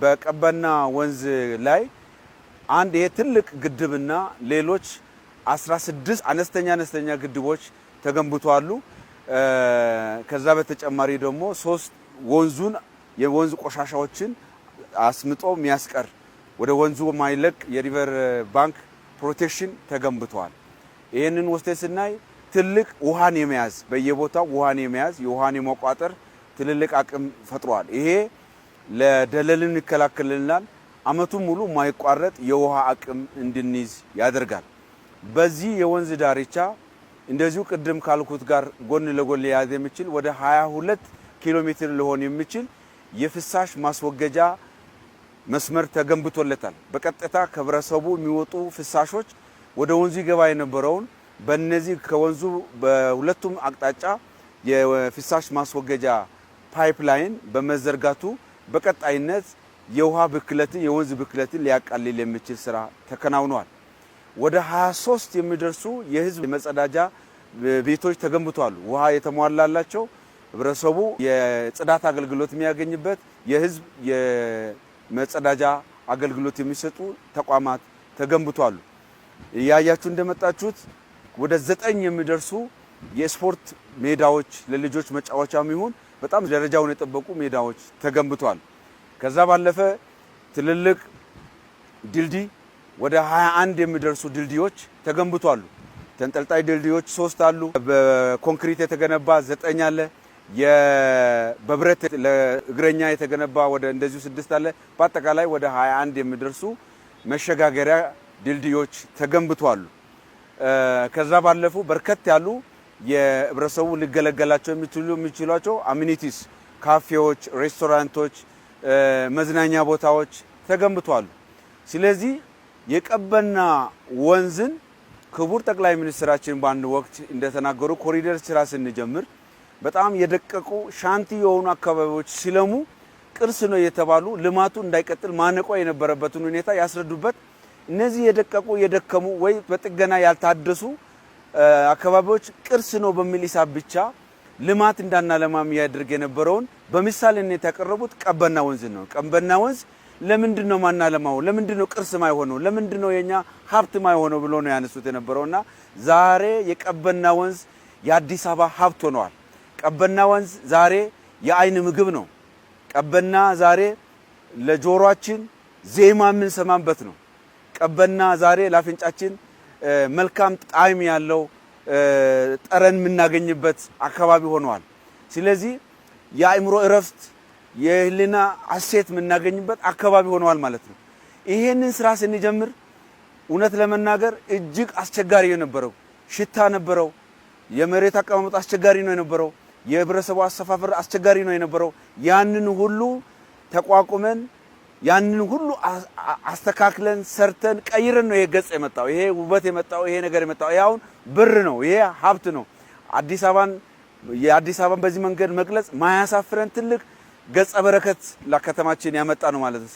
በቀበና ወንዝ ላይ አንድ የትልቅ ግድብና ሌሎች 16 አነስተኛ ግድቦች ተገንብተዋል። ከዛ በተጨማሪ ደግሞ 3 የወንዝ ቆሻሻዎችን አስምጦ የሚያስቀር ወደ ወንዙ ማይለቅ የሪቨር ባንክ ፕሮቴክሽን ተገንብቷል። ይሄንን ወስደን ስናይ ትልቅ ውሃን የመያዝ በየቦታው ውሃን የመያዝ የውሃን የመቋጠር ትልልቅ አቅም ፈጥሯል። ይሄ ለደለልን ይከላከልልናል። አመቱን ሙሉ ማይቋረጥ የውሃ አቅም እንድንይዝ ያደርጋል። በዚህ የወንዝ ዳርቻ እንደዚሁ ቅድም ካልኩት ጋር ጎን ለጎን ሊያዝ የሚችል ወደ 22 ኪሎ ሜትር ሊሆን የሚችል የፍሳሽ ማስወገጃ መስመር ተገንብቶለታል። በቀጥታ ከህብረተሰቡ የሚወጡ ፍሳሾች ወደ ወንዙ ይገባ የነበረውን በእነዚህ ከወንዙ በሁለቱም አቅጣጫ የፍሳሽ ማስወገጃ ፓይፕላይን በመዘርጋቱ በቀጣይነት የውሃ ብክለትን የወንዝ ብክለትን ሊያቃልል የሚችል ስራ ተከናውኗል። ወደ 23 የሚደርሱ የህዝብ መጸዳጃ ቤቶች ተገንብተዋል። ውሃ የተሟላላቸው ህብረተሰቡ የጽዳት አገልግሎት የሚያገኝበት የህዝብ የመጸዳጃ አገልግሎት የሚሰጡ ተቋማት ተገንብተዋል። ያያችሁ እንደመጣችሁት ወደ 9 የሚደርሱ የስፖርት ሜዳዎች ለልጆች መጫወቻም ይሁን በጣም ደረጃውን የጠበቁ ሜዳዎች ተገንብተዋል። ከዛ ባለፈ ትልልቅ ድልድይ ወደ 21 የሚደርሱ ድልድዮች ተገንብተዋል። ተንጠልጣይ ድልድዮች 3 አሉ። በኮንክሪት የተገነባ 9 አለ። በብረት ለእግረኛ የተገነባ ወደ እንደዚሁ 6 አለ። በአጠቃላይ ወደ 21 የሚደርሱ መሸጋገሪያ ድልድዮች ተገንብተዋል። ከዛ ባለፉ በርከት ያሉ የህብረተሰቡ ሊገለገላቸው የሚችሏቸው አሚኒቲስ ካፌዎች፣ ሬስቶራንቶች፣ መዝናኛ ቦታዎች ተገንብተዋል። ስለዚህ የቀበና ወንዝን ክቡር ጠቅላይ ሚኒስትራችን በአንድ ወቅት እንደተናገሩ ኮሪደር ስራ ስንጀምር በጣም የደቀቁ ሻንቲ የሆኑ አካባቢዎች ሲለሙ ቅርስ ነው የተባሉ ልማቱ እንዳይቀጥል ማነቆ የነበረበትን ሁኔታ ያስረዱበት እነዚህ የደቀቁ የደከሙ ወይ በጥገና ያልታደሱ አካባቢዎች ቅርስ ነው በሚል ሂሳብ ብቻ ልማት እንዳናለማም ያደርግ የነበረውን በምሳሌነት ያቀረቡት ቀበና ወንዝ ነው። ቀበና ወንዝ ለምንድነው ማናለማው? ለምንድነው ቅርስ ማይሆነው? ለምንድነው የኛ ሀብት ማይሆነው ብሎ ነው ያነሱት የነበረውና ዛሬ የቀበና ወንዝ የአዲስ አበባ ሀብት ሆኗል። ቀበና ወንዝ ዛሬ የአይን ምግብ ነው። ቀበና ዛሬ ለጆሮአችን ዜማ የምንሰማበት ነው። ቀበና ዛሬ ለአፍንጫችን መልካም ጣዕም ያለው ጠረን የምናገኝበት አካባቢ ሆኗል። ስለዚህ የአእምሮ እረፍት የህሊና አሴት የምናገኝበት አካባቢ ሆኗል ማለት ነው። ይሄንን ስራ ስንጀምር እውነት ለመናገር እጅግ አስቸጋሪ የነበረው ሽታ ነበረው። የመሬት አቀማመጥ አስቸጋሪ ነው የነበረው። የህብረተሰቡ አሰፋፈር አስቸጋሪ ነው የነበረው። ያንን ሁሉ ተቋቁመን ያንን ሁሉ አስተካክለን ሰርተን ቀይረን ነው የገጽ የመጣው። ይሄ ውበት የመጣው ይሄ ነገር የመጣው ያው ብር ነው። ይሄ ሀብት ነው። አዲስ አበባን በዚህ መንገድ መግለጽ ማያሳፍረን ትልቅ ገጸ በረከት ለከተማችን ያመጣ ነው ማለት ነው።